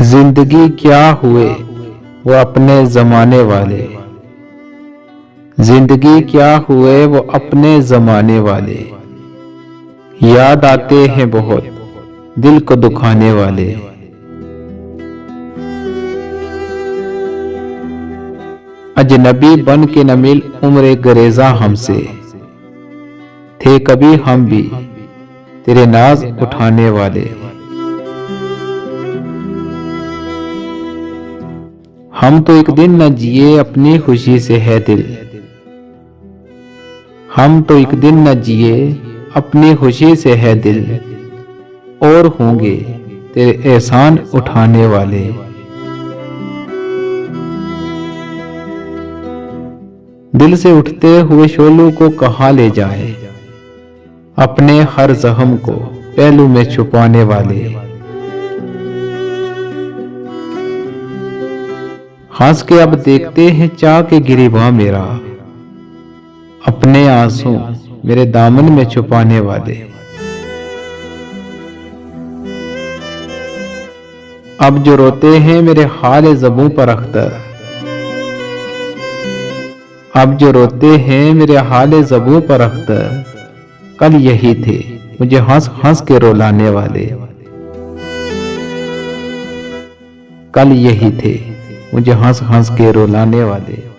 जिंदगी क्या हुए वो अपने जमाने वाले। जिंदगी क्या हुए वो अपने जमाने वाले। याद आते हैं बहुत दिल को दुखाने वाले। अजनबी बन के न मिल उम्र गरेजा हमसे, थे कभी हम भी तेरे नाज उठाने वाले। हम तो एक दिन न जिए अपनी खुशी से है दिल। हम तो एक दिन न जिए अपनी खुशी से है दिल, और होंगे तेरे एहसान उठाने वाले। दिल से उठते हुए शोलों को कहाँ ले जाए, अपने हर जख्म को पहलू में छुपाने वाले। हंस के अब देखते हैं चाह के गिरिबां मेरा, अपने आंसू मेरे दामन में छुपाने वाले। अब जो रोते हैं मेरे हाल ज़बों पर अख्तर, अब जो रोते हैं मेरे हाल ज़बों पर अख्तर, कल यही थे मुझे हंस हंस के रुलाने वाले। कल यही थे मुझे हंस हंस के रुलाने वाले।